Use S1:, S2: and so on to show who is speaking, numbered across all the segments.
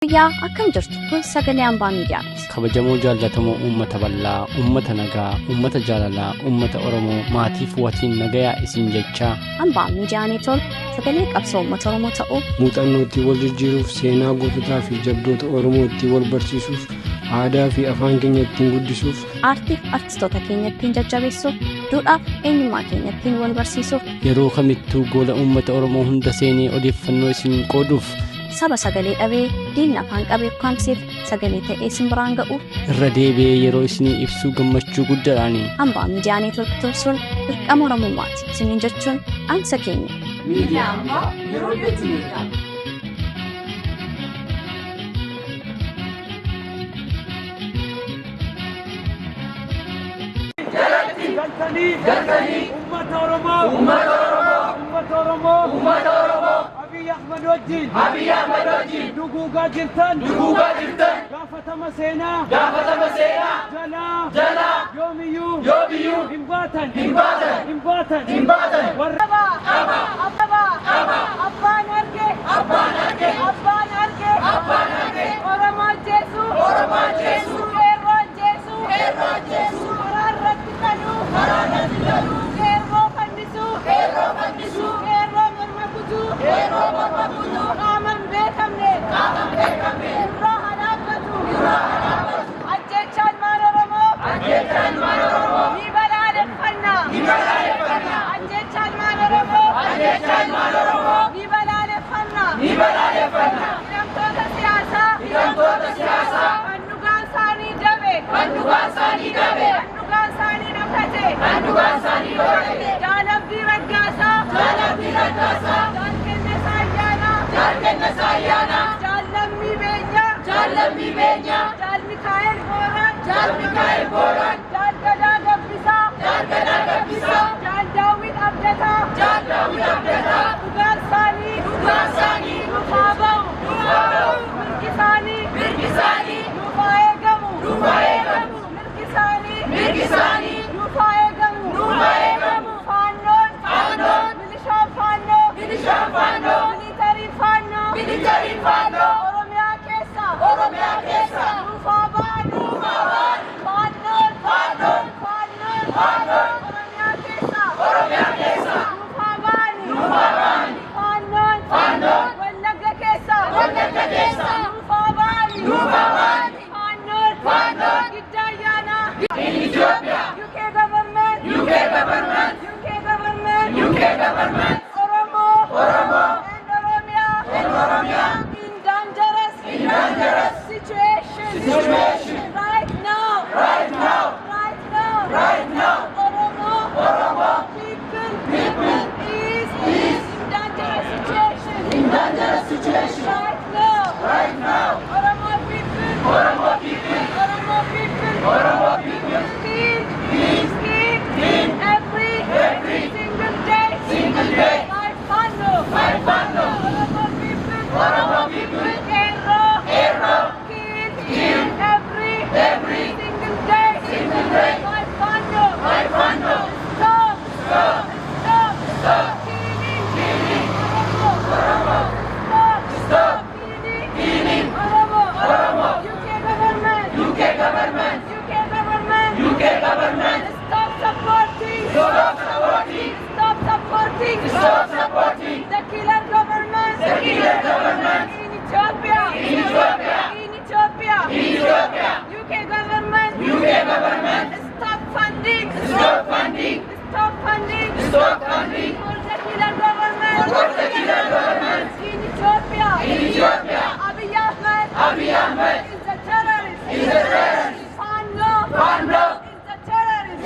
S1: Biyyaa akkam jirtu kun sagalee hambaa miidiyaati.
S2: Kabajamoo jaallatamoo uummata bal'aa, uummata nagaa, uummata jaalalaa, uummata Oromoo maatiif watiin nagayaa isin jechaa.
S1: Hambaa miidiyaa neetwoork sagalee qabsoo uummata Oromoo ta'uu
S3: muuxannoo itti wal jijjiiruuf, seenaa goototaa fi jabdoota Oromoo itti wal barsiisuuf, aadaa fi afaan keenya ittiin guddisuuf,
S1: aartiif artistoota keenya ittiin jajjabeessuuf, duudhaaf eenyummaa keenya ittiin wal barsiisuuf,
S2: yeroo kamittuu gola uummata Oromoo hunda seenee odeeffannoo isin qooduuf,
S1: saba sagalee dhabee diinni afaan qabee ukkaamseef sagalee ta'ee isin biraan ga'uuf
S2: irra deebi'ee yeroo isinii ibsuu gammachuu guddaadhaani.
S1: Hambaa miidiyaa neetwoork tursuun dirqama Oromummaati isiniin jechuun dhaamsa keenya.
S4: Miidiyaa hambaa yeroo jechuun mirkaana.
S5: galtanii ummata Oromoo Abiy Ahmed wajjin duguugaa jirtan gaafatama seenaa jalaa yoomiyyuu hin baatan warra
S6: abbaan arge Oromoo jeesuu qeerroo jeesuu waraarratti tanuu qeerroo fannisuu qeerroo morma kutuu qaaman beekamne irraa hadhaabbatu ajjechaan maan Oromoo ni balaaleffannaa ajjechaan maan Oromoo ni balaaleffannaa hidhamtoota siyaasaa kan dhugaan isaanii dabe kan dhugaan isaanii dhokate jaalabbii raggaasaa jaalkennesaa ayyaanaa jaallammii beenyaa jaal Mikaa'el Booraan jaal Gadaa Gabbisaa jaal Daawit Abdataa dhugaan isaanii dhufaa ba'u mirgi isaanii dhufaa eegamu mirgi isaanii dhufaa eegamu faannoon milishaan faannoo militariin faannoo Oromiyaa keessa dhufaa ba'anu faannoon Oromiyaa keessa dhufaa ba'ani faannoon Wallagga keessa dhufaa ba'ani faannoon Giddaa ayyaanaa UK government Oromoo and Oromia in dangerous situation right now Oromo people is in dangerous situation right now Oromo people please every single day my fando Oromo people error kill every single day my fando stop killing Oromo stop killing Oromo UK government stop supporting the killer government in Ethiopia UK government stop funding for the killer government in Ethiopia Abiy Ahmed is a terrorist Fando is a terrorist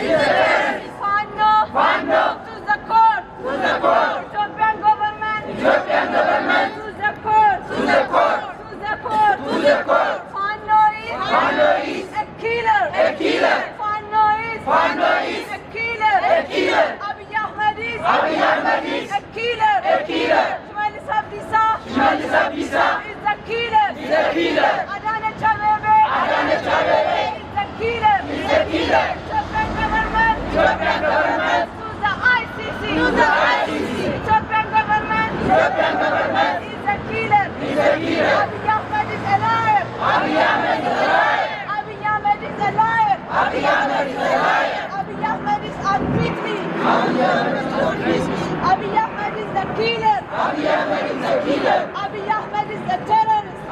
S6: Fando to the court Ethiopian government to the court Fando is a killer Fando is a killer Abiy Ahmed is a killer Shimallis Abdiisa is a killer Adaanech Abeebee is a killer Ethiopian government to the ICC Ethiopian government is a killer Abiy Ahmed is alive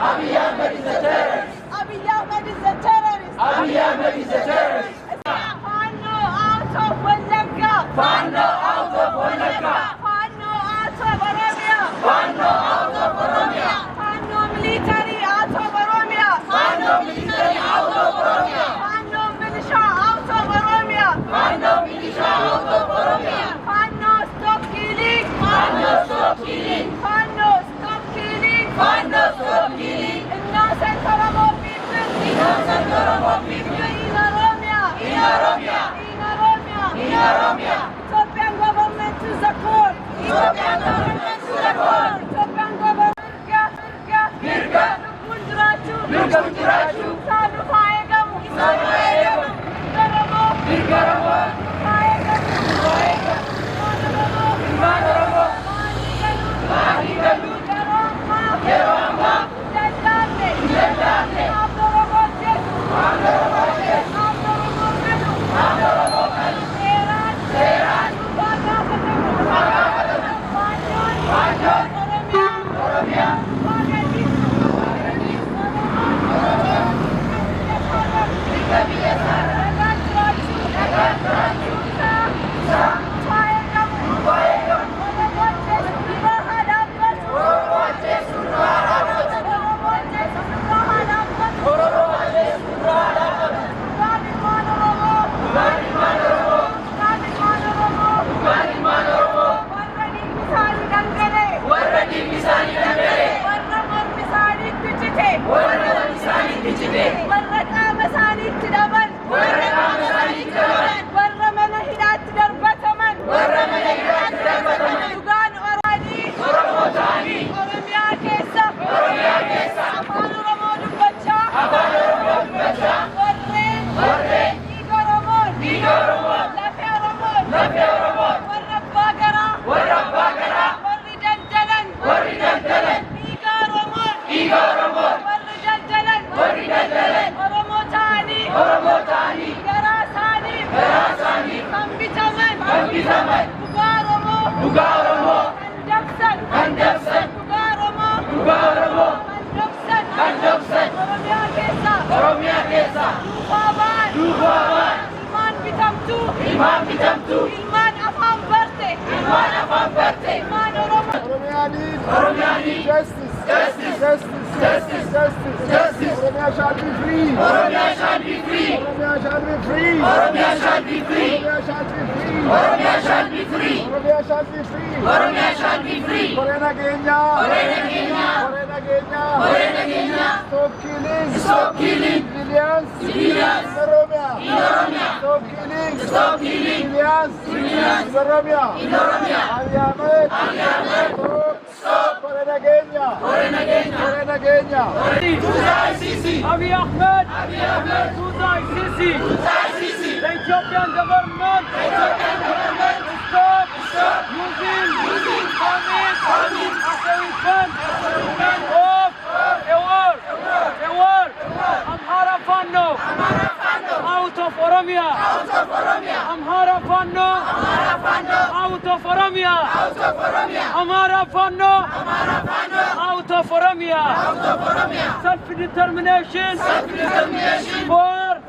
S6: Abiy Ahmed is a terrorist. Abiy Ahmed is a terrorist. Abiy Ahmed is a terrorist. Fano out of Wallaka. Fano out of Wallaka. Fano out of Oromia. Fano out of Oromia. Fano military out of Oromia. Fano military out of Oromia. Fano militia out of Oromia. Fano militia out of Oromia. Fano stop killing. Fano stop killing. Fano stop killing. Fano stop killing. Innocent Oromo people. Innocent Oromo people. In Oromia. In Oromia. In Oromia. In Oromia. Ethiopian government to the court. Ethiopian government to the court. Ethiopian government. Mirga. Mirga Mudraju. Sanu Fayegamu. Sanu Fayegamu. Oromo. Mirga Oromo. Fayegamu. Fayegamu. Oromo. Mani Galu. Yeroma. Jadate. Jadate. Abdoromo Jesu. Abdoromo Jesu. Abdoromo Kalu. Abdoromo Kalu. Seran. Seran. Baga Patamu. Baga Patamu. Panjon. Panjon. Oromia. Oromia. Bagadi. Bagadi. Oromo. Kebiasaan. Nagantraju. Nagantraju. Sa. Fayegamu. Fayegamu. Oromo Jesu. Bahadapatu. Oromo Jesu. Bahadapatu. Oromo Jesu. Bahadapatu. Oromo Jesu. Bahadapatu. Gadiman Oromo. Gadiman Oromo. Gadiman Oromo. Gadiman Oromo. Warrani misali dangane. Warrani misali dangane. Warra misali kuchite. Warra misali kuchite. Warra kamasali tidabal. Warra kamasali tidabal. Warra manahidat darbataman. Warra manahidat darbataman. Dugan orani. Oromo tani. Oromia kesa. Oromia kesa. Afan Oromo dubbacha. Afan Oromo dubbacha. Warre. Warre. Diga Oromo. Diga Oromo. Lafe Oromo. Lafe Oromo. Warra bagara. Warra bagara. Warri dandalan. Warri dandalan. Diga Oromo. Diga Oromo. Warri dandalan. Warri dandalan. Oromo tani. Oromo tani. Gara sani. Gara sani. Kambitaman. Kambitaman. Duga Oromo. Duga Oromo. Kandapsan. Kandapsan. Duga Oromo. Duga Oromo. Kandapsan. Kandapsan. Oromia kesa. Oromia kesa. Dufaban. Dufaban. Ilman bitamtu. Ilman bitamtu. Ilman afam barte. Ilman afam barte. Ilman Oromo.
S7: Oromia needs
S6: Oromia needs
S7: justice.
S6: Justice.
S7: Justice.
S6: Justice.
S7: Justice.
S6: Justice.
S7: Oromia shall be free.
S6: Oromia shall be free.
S7: Oromia shall be free.
S6: Oromia shall be free.
S7: Oromia shall be free.
S6: Oromia shall be free.
S7: Oromia shall be free.
S6: Oromia shall be free.
S7: Korena Kenya.
S6: Korena Kenya.
S7: Korena Kenya.
S6: Korena Kenya.
S7: Stop killing.
S6: Stop killing.
S7: Civilians.
S6: Civilians.
S7: In Oromia.
S6: In Oromia.
S7: Stop killing.
S6: Stop killing.
S7: Civilians.
S6: Civilians.
S7: In Oromia.
S6: In Oromia.
S7: Abiy Ahmed.
S6: Abiy Ahmed.
S7: Stop.
S6: Stop.
S7: Korena Kenya.
S6: Korena Kenya.
S7: Korena Kenya.
S5: Tuza
S6: Sisi.
S5: Abiy Ahmed.
S6: Abiy Ahmed.
S5: Tuza Sisi.
S6: Sisi.
S5: The Ethiopian government.
S6: Ethiopian government.
S5: Stop.
S6: Stop.
S5: Using
S6: Farming.
S5: farming as a weapon of a war. A war. Amhara Fano.
S6: Amara Fando.
S5: Out of Oromia.
S6: Out of Oromia.
S5: Amhara Fano.
S6: Amara Fando.
S5: Out of Oromia.
S6: Out of Oromia.
S5: Amhara Fano.
S6: Amara Fando.
S5: Out of Oromia.
S6: Out of Oromia.
S5: Self-determination.
S6: Self-determination.
S5: For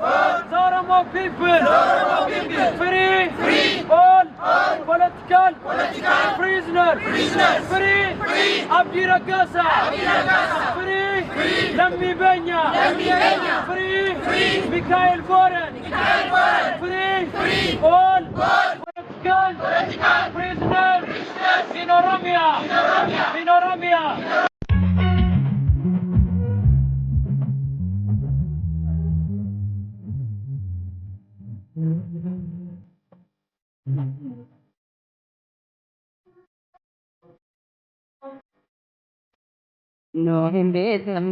S5: the Oromo people.
S6: Oromo people.
S5: Free.
S6: Free.
S5: All political
S6: Political
S5: prisoners.
S6: prisoners.
S5: Free.
S6: Free.
S5: Abdi Ragasa.
S6: Abdi Ragasa.
S5: Free.
S6: Free.
S5: Lammi Benya.
S6: Lammi Benya.
S5: Free.
S6: Free.
S5: Mikhail Boran.
S6: Mikhail Boran.
S5: Free.
S6: Free.
S5: All
S6: Political
S5: prisoners in Oromia. In Oromia.
S8: No himbetam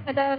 S6: Ada